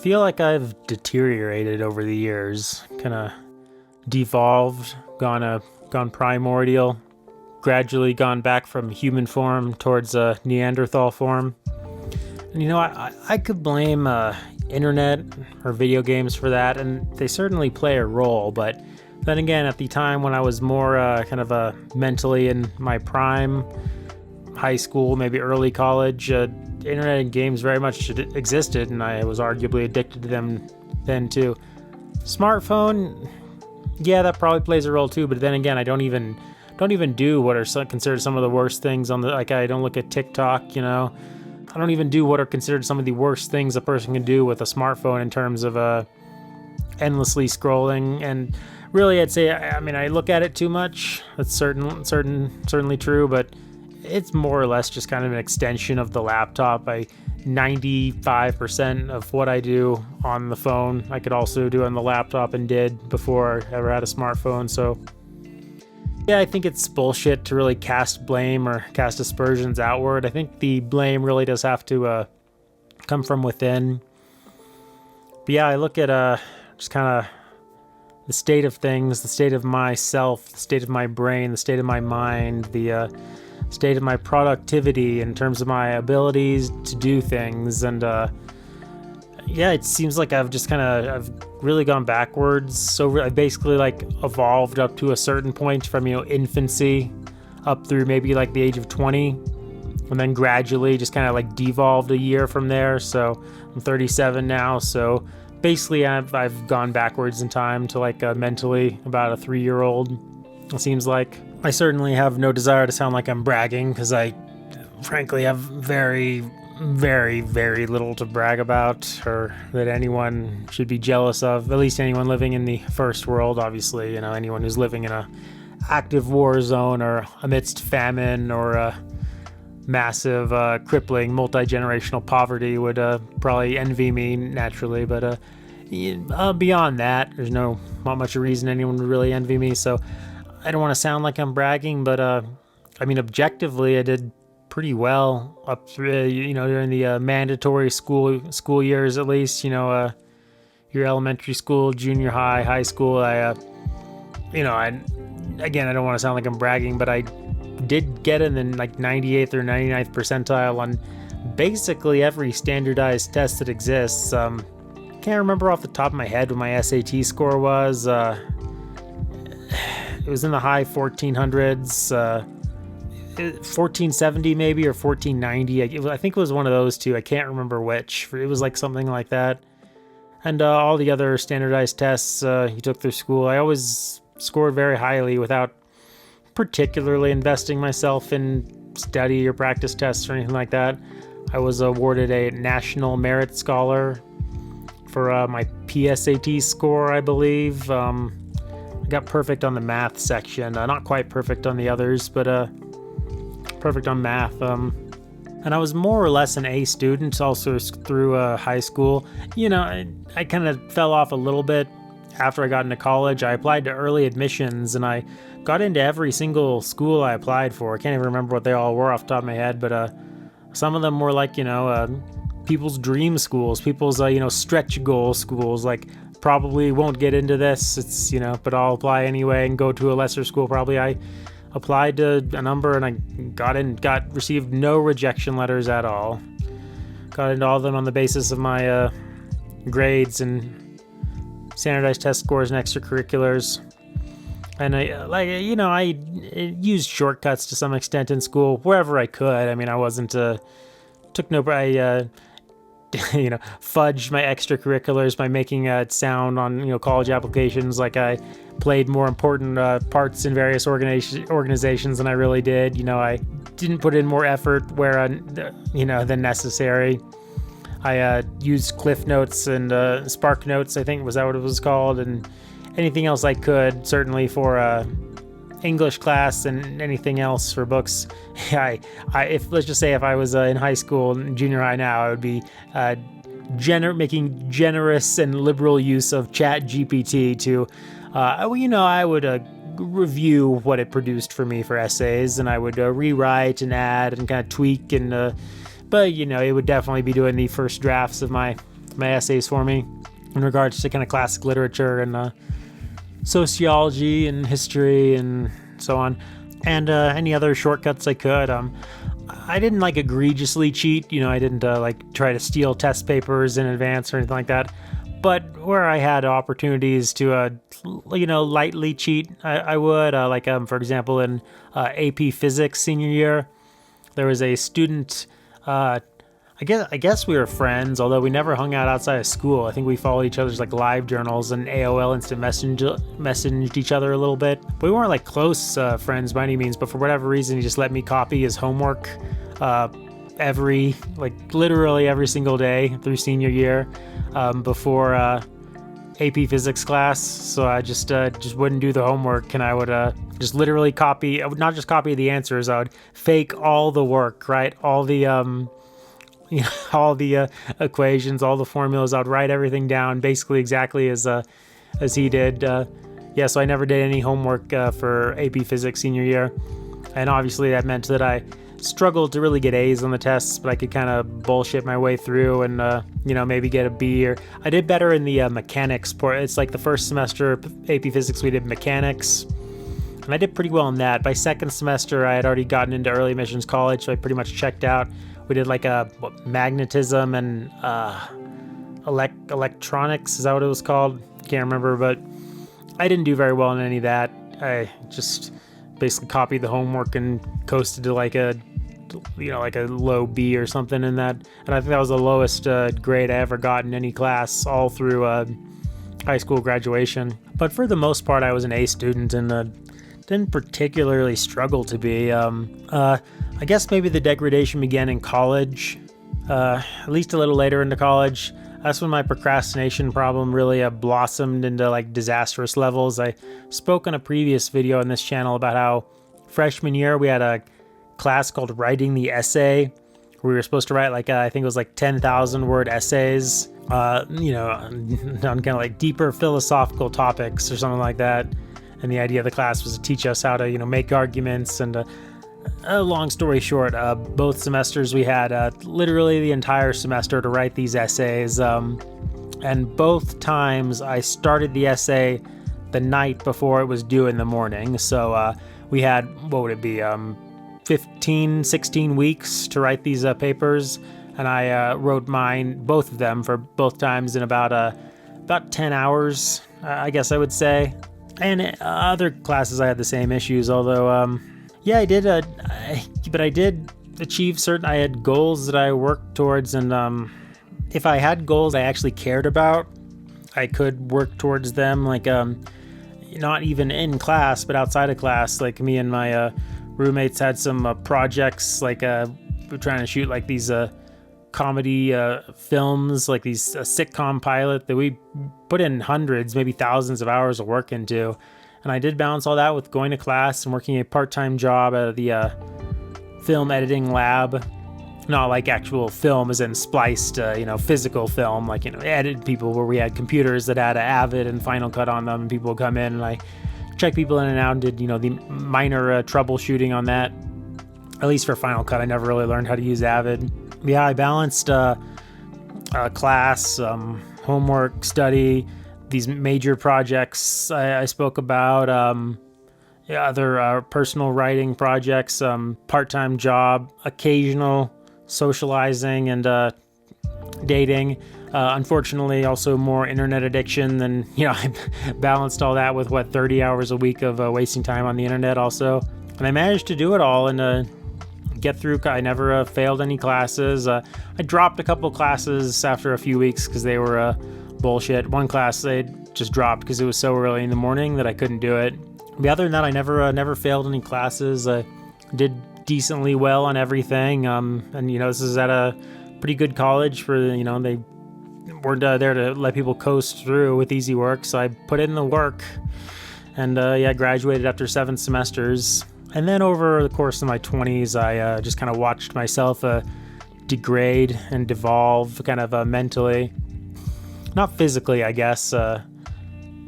feel like I've deteriorated over the years, kind of devolved, gone primordial, gradually gone back from human form towards a Neanderthal form. And I could blame internet or video games for that, and they certainly play a role. But then again, at the time when I was more mentally in my prime, high school, maybe early college, internet and games very much existed, and I was arguably addicted to them then too. Smartphone, yeah, that probably plays a role too. But then again, I don't even do what are considered some of the worst things on the I don't look at TikTok. I don't even do what are considered some of the worst things a person can do with a smartphone in terms of endlessly scrolling. And really, I'd say I look at it too much. That's certainly true, but it's more or less just kind of an extension of the laptop. 95% of what I do on the phone, I could also do on the laptop and did before I ever had a smartphone. So yeah, I think it's bullshit to really cast blame or cast aspersions outward. I think the blame really does have to come from within. But yeah, I look at just kind of the state of things, the state of myself, the state of my brain, the state of my mind, the state of my productivity in terms of my abilities to do things. And yeah, it seems like I've really gone backwards. So I basically evolved up to a certain point from infancy up through maybe the age of 20, and then gradually just kind of devolved a year from there. So I'm 37 now, so basically I've gone backwards in time to mentally about a 3-year-old, it seems like. I certainly have no desire to sound like I'm bragging, because I frankly have very, very, very little to brag about or that anyone should be jealous of, at least anyone living in the first world. Obviously, anyone who's living in a active war zone or amidst famine or massive, crippling, multi-generational poverty would probably envy me naturally. But beyond that, there's not much reason anyone would really envy me. So I don't want to sound like I'm bragging, but objectively, I did pretty well up through, during the mandatory school years, at least. Your elementary school, junior high school. I don't want to sound like I'm bragging, but I did get in the 98th or 99th percentile on basically every standardized test that exists. Can't remember off the top of my head what my SAT score was. It was in the high 1400s, 1470 maybe, or 1490. I think it was one of those two. I can't remember which. It was something like that. And all the other standardized tests you took through school, I always scored very highly without particularly investing myself in study or practice tests or anything like that. I was awarded a National Merit Scholar for my PSAT score, I believe. I got perfect on the math section, not quite perfect on the others, but perfect on math. And I was more or less an A student also through high school. I kind of fell off a little bit after I got into college. I applied to early admissions, and I got into every single school I applied for. I can't even remember what they all were off the top of my head, but some of them were people's dream schools, people's stretch goal schools. Probably won't get into this, it's but I'll apply anyway and go to a lesser school. Probably I applied to a number and I received no rejection letters at all. Got into all of them on the basis of my grades and standardized test scores and extracurriculars. And I used shortcuts to some extent in school wherever I could. I wasn't fudged my extracurriculars by making it sound on college applications like I played more important parts in various organizations than I really did. I didn't put in more effort where than necessary. I used Cliff Notes and Spark Notes, I think was that what it was called, and anything else I could, certainly for English class and anything else for books. Let's just say if I was in high school and junior high now, I would be making generous and liberal use of ChatGPT to, I would review what it produced for me for essays, and I would rewrite and add and kind of tweak, and but it would definitely be doing the first drafts of my my essays for me in regards to kind of classic literature and sociology and history and so on, and any other shortcuts I could. I didn't like egregiously cheat, I didn't like try to steal test papers in advance or anything like that. But where I had opportunities to, lightly cheat, I would. For example, in AP Physics senior year, there was a student. I guess we were friends, although we never hung out outside of school. I think we followed each other's like live journals and AOL Instant messaged each other a little bit. But we weren't like close friends by any means. But for whatever reason, he just let me copy his homework literally every single day through senior year before AP Physics class. So I just wouldn't do the homework, and I would just literally copy. I would not just copy the answers. I would fake all the work, right? All the all the equations, all the formulas. I would write everything down basically exactly as he did. So I never did any homework for AP Physics senior year, and obviously that meant that I struggled to really get A's on the tests, but I could kind of bullshit my way through and maybe get a B. Or I did better in the mechanics part. It's like the first semester AP Physics we did mechanics, and I did pretty well in that. By second semester I had already gotten into early admissions college, so I pretty much checked out. We did like magnetism and electronics, is that what it was called? Can't remember, but I didn't do very well in any of that. I just basically copied the homework and coasted to like a low B or something in that. And I think that was the lowest grade I ever got in any class all through high school graduation. But for the most part, I was an A student and didn't particularly struggle to be. I guess maybe the degradation began in college, at least a little later into college. That's when my procrastination problem really blossomed into like disastrous levels. I spoke on a previous video on this channel about how freshman year we had a class called Writing the Essay, where we were supposed to write I think it was like 10,000 word essays, on kind of like deeper philosophical topics or something like that. And the idea of the class was to teach us how to, make arguments. And a long story short, both semesters we had literally the entire semester to write these essays. And both times I started the essay the night before it was due in the morning. So we had, 15, 16 weeks to write these papers. And I wrote both of them for both times in about 10 hours, I guess I would say. And other classes I had the same issues, although, I did, but I did achieve I had goals that I worked towards, and if I had goals I actually cared about, I could work towards them, not even in class, but outside of class. Like me and my roommates had some projects, we're trying to shoot these comedy films, these sitcom pilot that we put in hundreds, maybe thousands of hours of work into. And I did balance all that with going to class and working a part-time job at the film editing lab. Not like actual film as in spliced, physical film, edited people where we had computers that had Avid and Final Cut on them, and people would come in and I checked people in and out and did, the minor troubleshooting on that. At least for Final Cut, I never really learned how to use Avid. Yeah, I balanced class, homework, study, these major projects I spoke about, other personal writing projects, part-time job, occasional socializing and dating. Unfortunately, also more internet addiction than, I balanced all that with 30 hours a week of wasting time on the internet also. And I managed to do it all and get through. I never failed any classes. I dropped a couple classes after a few weeks because they were bullshit. One class I just dropped because it was so early in the morning that I couldn't do it. But other than that, I never failed any classes. I did decently well on everything. And this is at a pretty good college for they weren't there to let people coast through with easy work. So I put in the work, and graduated after 7 semesters. And then over the course of my 20s, I just kind of watched myself degrade and devolve kind of mentally. Not physically, I guess. I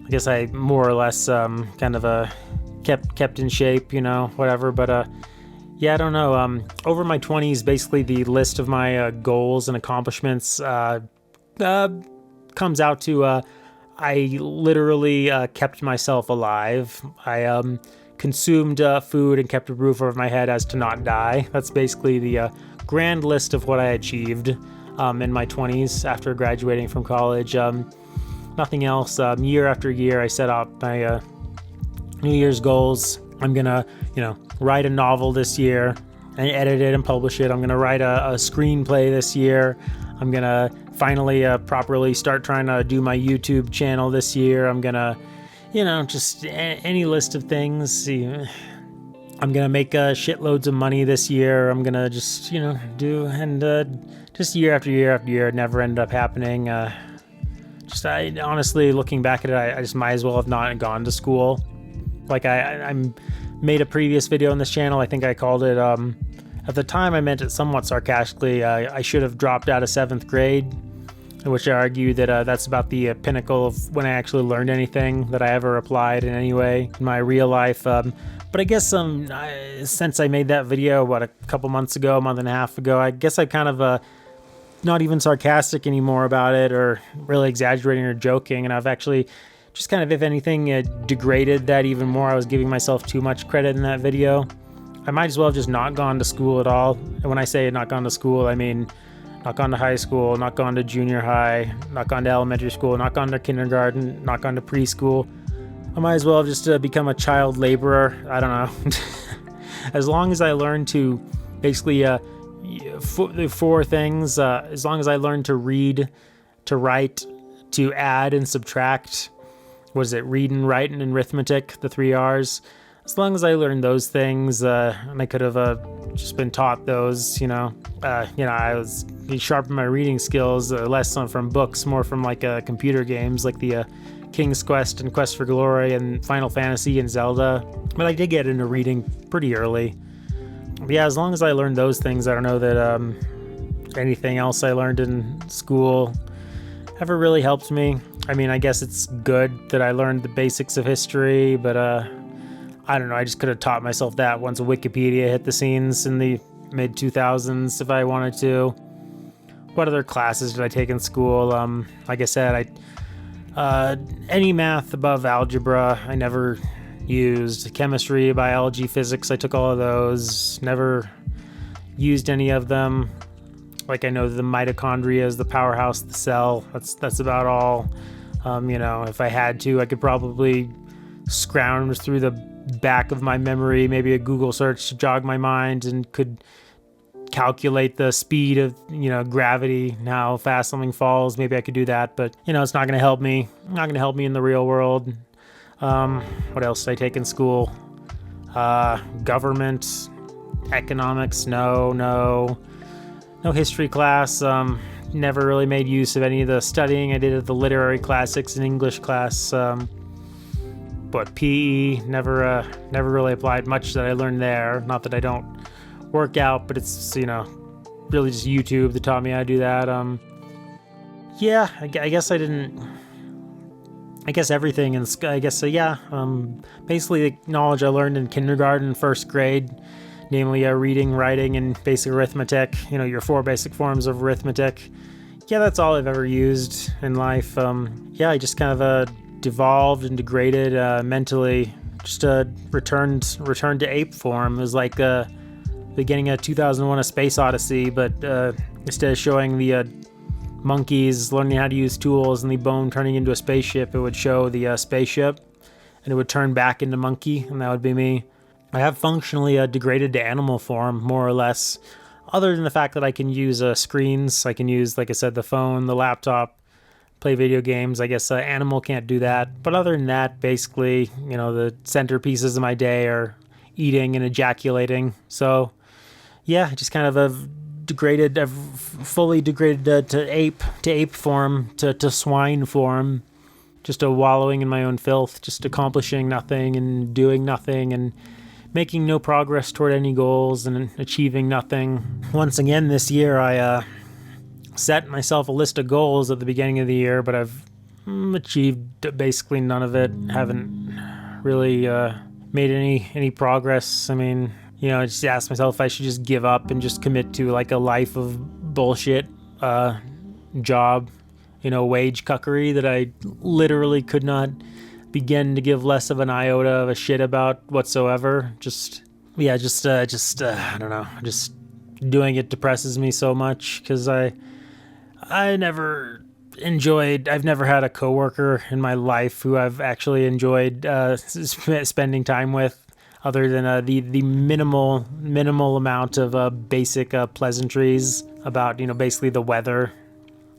guess I more or less kind of kept in shape, whatever. But I don't know. Over my 20s, basically the list of my goals and accomplishments comes out to I literally kept myself alive. I consumed food and kept a roof over my head as to not die. That's basically the grand list of what I achieved in my 20s after graduating from college. Nothing else. Year after year, I set up my New Year's goals. I'm gonna, write a novel this year and edit it and publish it. I'm gonna write a screenplay this year. I'm gonna finally properly start trying to do my YouTube channel this year. I'm gonna, just any list of things. I'm gonna make shitloads of money this year. I'm gonna just, do, and just year after year after year, it never ended up happening. I honestly, looking back at it, I just might as well have not gone to school. Like I made a previous video on this channel. I think I called it, at the time I meant it somewhat sarcastically, I should have dropped out of 7th grade, in which I argue that that's about the pinnacle of when I actually learned anything that I ever applied in any way in my real life. But I guess since I made that video, a couple months ago, a month and a half ago, I guess I kind of not even sarcastic anymore about it or really exaggerating or joking, and I've actually just kind of, if anything, degraded that even more. I was giving myself too much credit in that video. I might as well have just not gone to school at all. And when I say not gone to school, I mean not gone to high school, not gone to junior high, not gone to elementary school, not gone to kindergarten, not gone to preschool. I might as well have just become a child laborer. I don't know. As long as I learn to basically the 4 things, as long as I learn to read, to write, to add and subtract, reading, writing, and arithmetic, the 3 R's. As long as I learned those things, and I could have just been taught those, I was sharpen my reading skills less from books, more from like computer games like the King's Quest and Quest for Glory and Final Fantasy and Zelda. But I did get into reading pretty early. But yeah, as long as I learned those things, I don't know that anything else I learned in school ever really helped me. I mean, I guess it's good that I learned the basics of history, but I don't know, I just could have taught myself that once Wikipedia hit the scenes in the mid-2000s if I wanted to. What other classes did I take in school? Like I said, any math above algebra I never used. Chemistry, biology, physics, I took all of those. Never used any of them. Like, I know the mitochondria is the powerhouse of the cell. That's about all. If I had to, I could probably scrounge through the back of my memory, maybe a Google search to jog my mind, and could calculate the speed of, gravity and how fast something falls. Maybe I could do that, but, it's not going to help me. Not going to help me in the real world. What else did I take in school? Government, economics, no history class. Never really made use of any of the studying I did at the literary classics and English class. But PE, never really applied much that I learned there. Not that I don't work out, but it's, really just YouTube that taught me how to do that. Yeah, I guess I didn't... I guess everything in basically the knowledge I learned in kindergarten, 1st grade, namely reading, writing, and basic arithmetic, your 4 basic forms of arithmetic. Yeah, that's all I've ever used in life. I just kind of devolved and degraded mentally, just returned to ape form. It was like beginning of 2001: A Space Odyssey, but instead of showing the monkeys learning how to use tools and the bone turning into a spaceship, it would show the spaceship, and it would turn back into monkey, and that would be me. I have functionally degraded to animal form, more or less, other than the fact that I can use screens. I can use, like I said, the phone, the laptop, play video games. I guess animal can't do that. But other than that, basically, the centerpieces of my day are eating and ejaculating. So, yeah, just kind of degraded, fully degraded to ape form, to swine form, just wallowing in my own filth, just accomplishing nothing and doing nothing and making no progress toward any goals and achieving nothing. Once again this year, I set myself a list of goals at the beginning of the year, but I've achieved basically none of it. Haven't really made any progress. I mean, I just asked myself if I should just give up and just commit to like a life of bullshit, job, wage cuckery that I literally could not begin to give less of an iota of a shit about whatsoever. I don't know, just doing it depresses me so much because I've never had a coworker in my life who I've actually enjoyed spending time with, other than the minimal amount of basic pleasantries about basically the weather.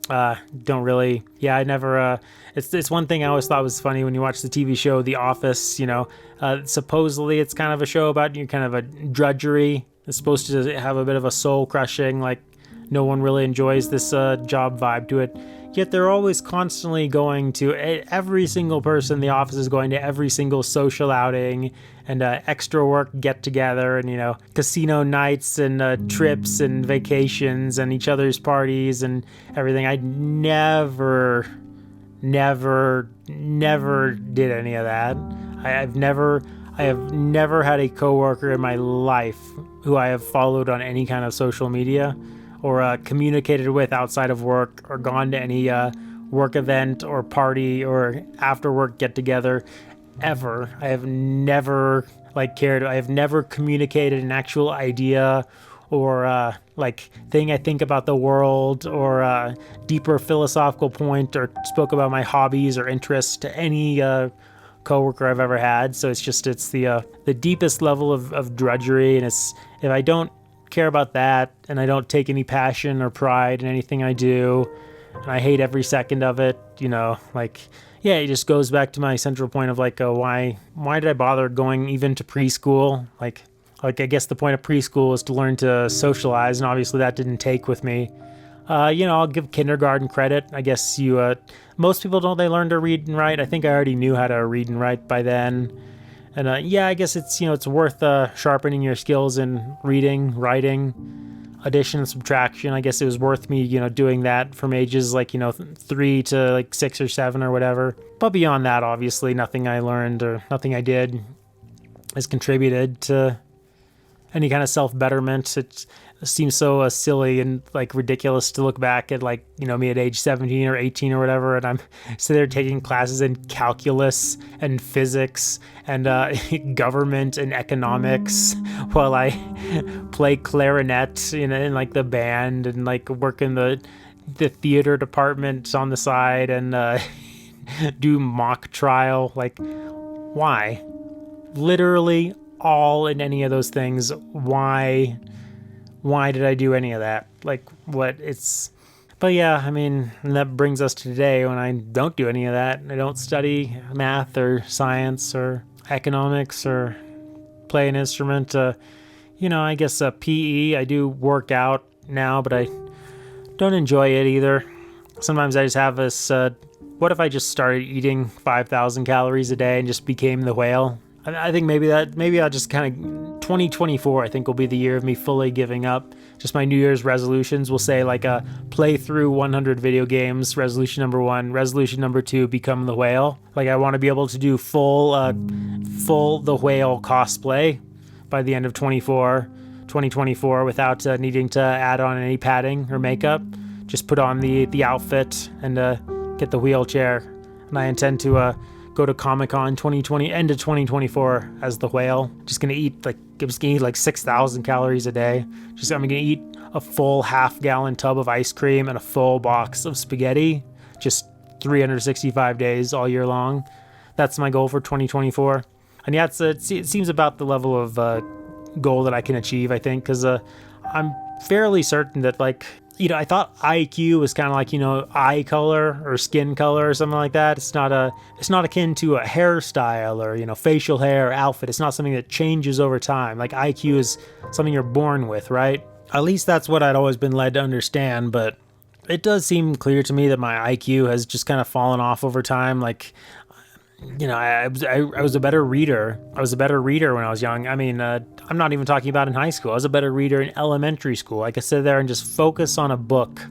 Don't really. Yeah, I never. It's one thing I always thought was funny when you watch the TV show The Office. Supposedly it's kind of a show about kind of a drudgery. It's supposed to have a bit of a soul crushing, like no one really enjoys this job vibe to it. Yet they're always constantly going to every single person in the office is going to every single social outing and extra work get together and casino nights and trips and vacations and each other's parties and everything. I never did any of that. I have never had a coworker in my life who I have followed on any kind of social media or communicated with outside of work or gone to any work event or party or after work get together ever. I have never cared. I have never communicated an actual idea or thing I think about the world or a deeper philosophical point or spoke about my hobbies or interests to any coworker I've ever had. So it's the deepest level of drudgery, and if I don't care about that and I don't take any passion or pride in anything I do and I hate every second of it, it just goes back to my central point of why did I bother going even to preschool? I guess the point of preschool is to learn to socialize, and obviously that didn't take with me. I'll give kindergarten credit. I guess most people don't, they learn to read and write. I think I already knew how to read and write by then. And I guess it's worth sharpening your skills in reading, writing, addition and subtraction. I guess it was worth me, doing that from ages 3 to 6 or 7 or whatever. But beyond that, obviously, nothing I learned or nothing I did has contributed to any kind of self-betterment. It seems so silly and ridiculous to look back at me at age 17 or 18 or whatever, and I'm sitting there taking classes in calculus and physics and government and economics while I play clarinet in the band and work in the theater department on the side and do mock trial. Why? Literally all in any of those things. Why did I do any of that? But yeah, and that brings us to today when I don't do any of that. I don't study math or science or economics or play an instrument. I guess PE, I do work out now, but I don't enjoy it either. Sometimes I just have this, what if I just started eating 5,000 calories a day and just became the whale? I think maybe I'll just kind of 2024 I think will be the year of me fully giving up. Just my New Year's resolutions will say play through 100 video games, resolution number 1, resolution number 2, become the whale. I want to be able to do full the whale cosplay by the end of 2024 without needing to add on any padding or makeup. Just put on the outfit and get the wheelchair. And I intend to go to Comic-Con 2020, end of 2024 as the whale. Just gonna eat 6,000 calories a day. I'm gonna eat a full half-gallon tub of ice cream and a full box of spaghetti, just 365 days all year long. That's my goal for 2024. And yeah, it seems about the level of goal that I can achieve, I think, because I'm fairly certain that I thought IQ was kind of eye color or skin color or something like that. It's not akin to a hairstyle or, facial hair, outfit. It's not something that changes over time. IQ is something you're born with, right? At least that's what I'd always been led to understand, but it does seem clear to me that my IQ has just kind of fallen off over time. I was a better reader. I was a better reader when I was young. I'm not even talking about in high school. I was a better reader in elementary school. I could sit there and just focus on a book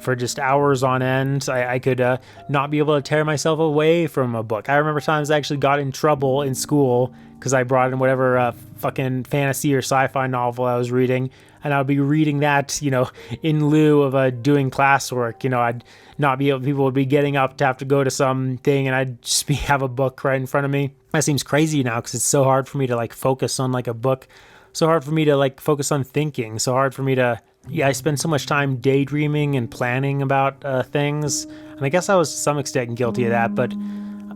for just hours on end. I could not be able to tear myself away from a book. I remember times I actually got in trouble in school because I brought in whatever fucking fantasy or sci-fi novel I was reading, and I would be reading that, in lieu of doing classwork. I'd not be able, people would be getting up to have to go to something, and I'd just have a book right in front of me. That seems crazy now because it's so hard for me to like focus on like a book, so hard for me to like focus on thinking, so hard for me to, I spend so much time daydreaming and planning about things, and I guess I was to some extent guilty of that, but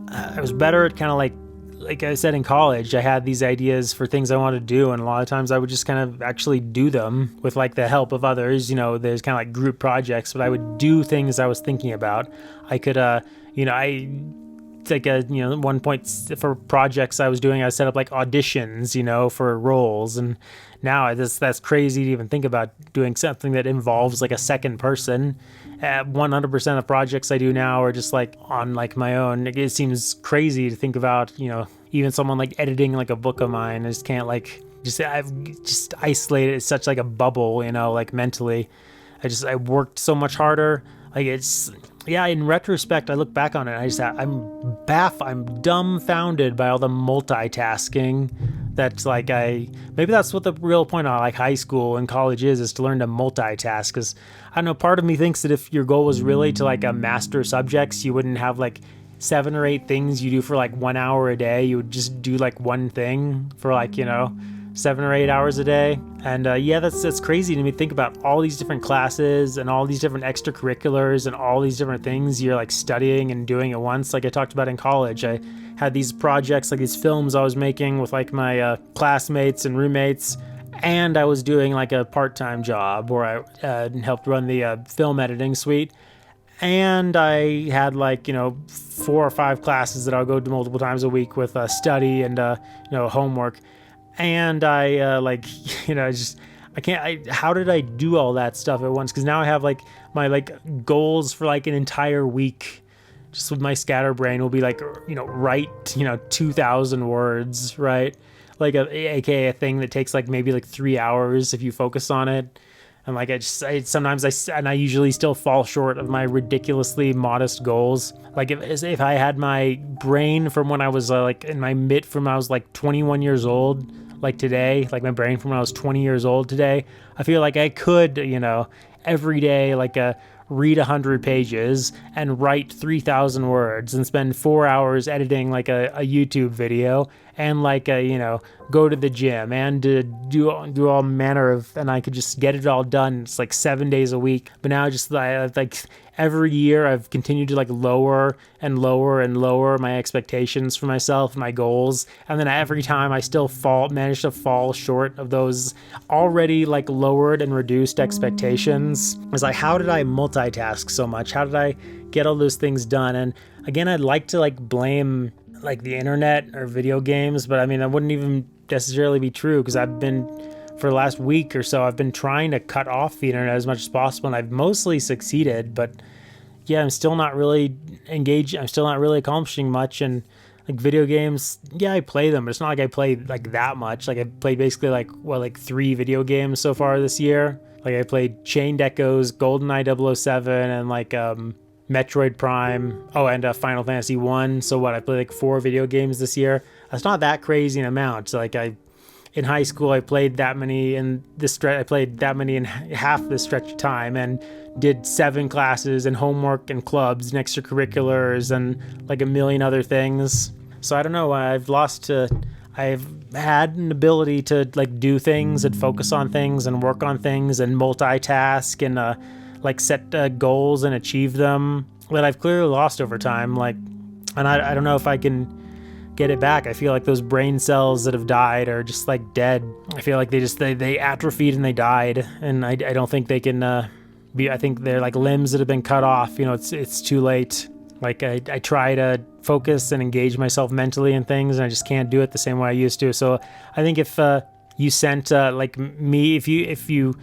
I was better at kind of like I said in college, I had these ideas for things I wanted to do, and a lot of times I would just kind of actually do them with like the help of others. There's kind of like group projects, but I would do things I was thinking about. I could, one point for projects I was doing, I set up like auditions, for roles, and now that's crazy to even think about doing something that involves like a second person. 100% of projects I do now are just like on like my own. It seems crazy to think about, even someone like editing like a book of mine. I just can't I've just isolated. It's such like a bubble, like mentally. I worked so much harder. Like in retrospect, I look back on it, I'm dumbfounded by all the multitasking that's like maybe that's what the real point of like high school and college is to learn to multitask. Because I don't know, part of me thinks that if your goal was really to like master subjects, you wouldn't have like 7 or 8 things you do for like 1 hour a day. You would just do like one thing for like 7 or 8 hours a day. And that's crazy to me. Think about all these different classes and all these different extracurriculars and all these different things you're like studying and doing at once. Like I talked about in college, I had these projects, like these films I was making with like my classmates and roommates, and I was doing like a part-time job where I helped run the film editing suite. And I had like 4 or 5 classes that I'll go to multiple times a week with study and homework. And I how did I do all that stuff at once? Because now I have like my like goals for like an entire week, just with my scatterbrain will be like, write, 2,000 words, right? Like aka a thing that takes like maybe like 3 hours if you focus on it. And like I usually still fall short of my ridiculously modest goals. Like if I had my brain from when I was from when I was like 21 years old, like today, like my brain from when I was 20 years old today, I feel like I could, every day read 100 pages and write 3,000 words and spend 4 hours editing like a YouTube video and go to the gym and do all manner of, and I could just get it all done. It's like 7 days a week. But now just like every year I've continued to like lower and lower and lower my expectations for myself, my goals. And then every time I still manage to fall short of those already like lowered and reduced expectations. It's like, how did I multitask so much? How did I get all those things done? And again, I'd like to like blame like the internet or video games, but I mean, that wouldn't even necessarily be true, because for the last week or so, I've been trying to cut off the internet as much as possible, and I've mostly succeeded, but yeah, I'm still not really engaged. I'm still not really accomplishing much. And like video games, yeah, I play them, but it's not like I play like that much. Like I played basically like 3 video games so far this year. Like I played Chained Echoes, GoldenEye 007, and like Metroid Prime, and Final Fantasy 1. So I played like 4 video games this year. That's not that crazy an amount. So like in high school, I played that many in this stretch. I played that many in half this stretch of time, and did 7 classes and homework and clubs and extracurriculars and like a million other things. So I don't know. I've had an ability to like do things and focus on things and work on things and multitask and like set goals and achieve them that I've clearly lost over time. Like, and I don't know if I can get it back. I feel like those brain cells that have died are just like dead. I feel like they atrophied and they died, and I don't think they can I think they're like limbs that have been cut off. It's too late. Like I try to focus and engage myself mentally in things, and I just can't do it the same way I used to. So I think if you sent like me, if you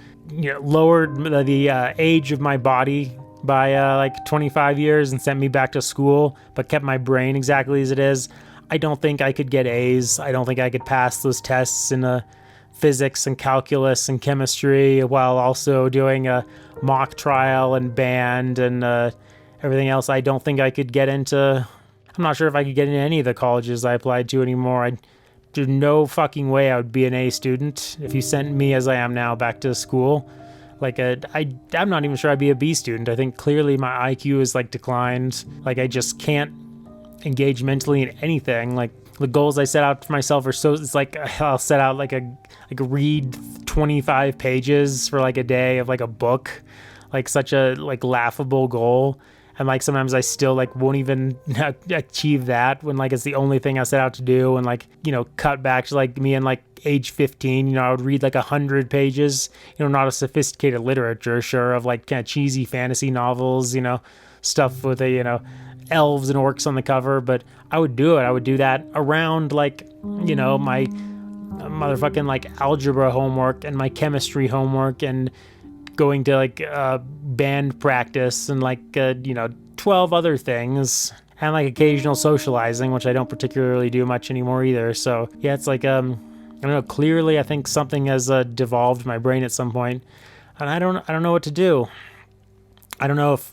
lowered the age of my body by like 25 years and sent me back to school, but kept my brain exactly as it is, I don't think I could get A's. I don't think I could pass those tests in a physics and calculus and chemistry while also doing a mock trial and band and everything else. I don't think I could get into... I'm not sure if I could get into any of the colleges I applied to anymore. There's no fucking way I would be an A student if you sent me as I am now back to school. Like, I'm not even sure I'd be a B student. I think clearly my IQ is like declined. Like, I just can't engage mentally in anything. Like, the goals I set out for myself are so... It's like I'll set out like read 25 pages for like a day of like a book. Like, such a like laughable goal. And like sometimes I still like won't even achieve that when like it's the only thing I set out to do. And like, you know, cut back to like me in like age 15, you know, I would read like 100 pages, you know, not a sophisticated literature, sure, of like kind of cheesy fantasy novels, you know, stuff with a, you know, elves and orcs on the cover. But I would do it. I would do that around like, you know, my motherfucking like algebra homework and my chemistry homework and going to like band practice and like 12 other things and like occasional socializing, which I don't particularly do much anymore either. So yeah, it's like I don't know, clearly I think something has devolved my brain at some point, and I don't know what to do. I don't know if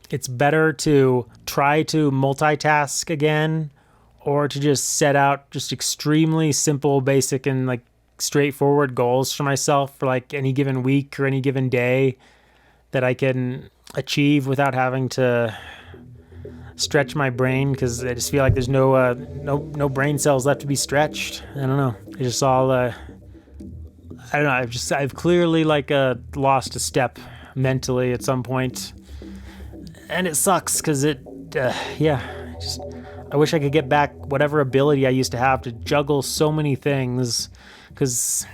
it's better to try to multitask again or to just set out just extremely simple, basic, and like straightforward goals for myself for like any given week or any given day that I can achieve without having to stretch my brain, because I just feel like there's no brain cells left to be stretched. I don't know. It's just all I don't know. I've clearly like lost a step mentally at some point, and it sucks because I wish I could get back whatever ability I used to have to juggle so many things. Because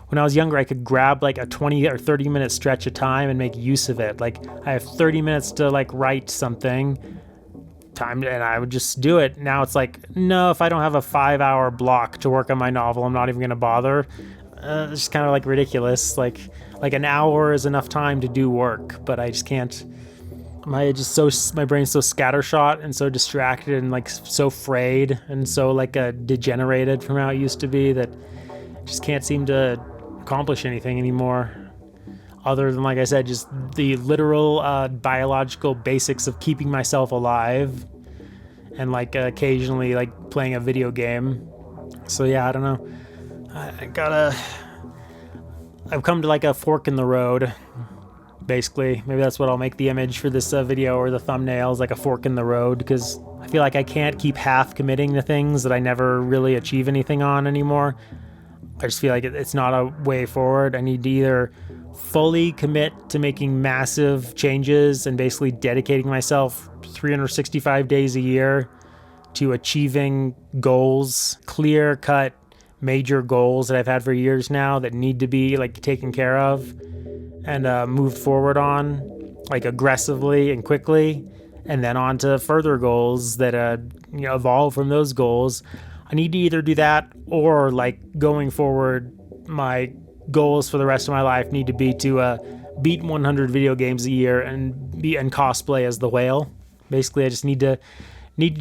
when I was younger, I could grab like a 20 or 30 minute stretch of time and make use of it. Like, I have 30 minutes to like write something time, and I would just do it. Now it's like, no, if I don't have a 5-hour block to work on my novel, I'm not even going to bother. It's just kind of like ridiculous. Like an hour is enough time to do work, but I just can't. My brain's so scattershot and so distracted and like so frayed and so like degenerated from how it used to be that just can't seem to accomplish anything anymore, other than, like I said, just the literal biological basics of keeping myself alive and like occasionally like playing a video game. So yeah, I don't know. I've come to like a fork in the road, basically. Maybe that's what I'll make the image for this video or the thumbnail, is like a fork in the road, because I feel like I can't keep half committing to things that I never really achieve anything on anymore. I just feel like it's not a way forward. I need to either fully commit to making massive changes and basically dedicating myself 365 days a year to achieving goals, clear-cut major goals that I've had for years now that need to be like taken care of and moved forward on like aggressively and quickly, and then on to further goals that evolve from those goals. I need to either do that, or like going forward, my goals for the rest of my life need to be to beat 100 video games a year and cosplay as the whale. Basically, I just need to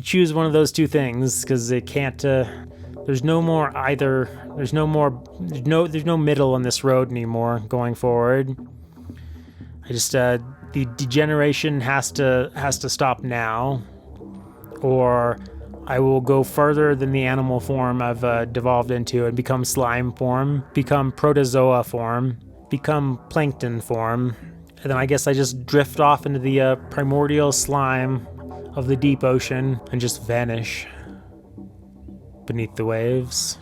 choose one of those two things, because it can't. There's no more either. There's no middle on this road anymore going forward. I just the degeneration has to stop now, or I will go further than the animal form I've devolved into and become slime form, become protozoa form, become plankton form, and then I guess I just drift off into the primordial slime of the deep ocean and just vanish beneath the waves.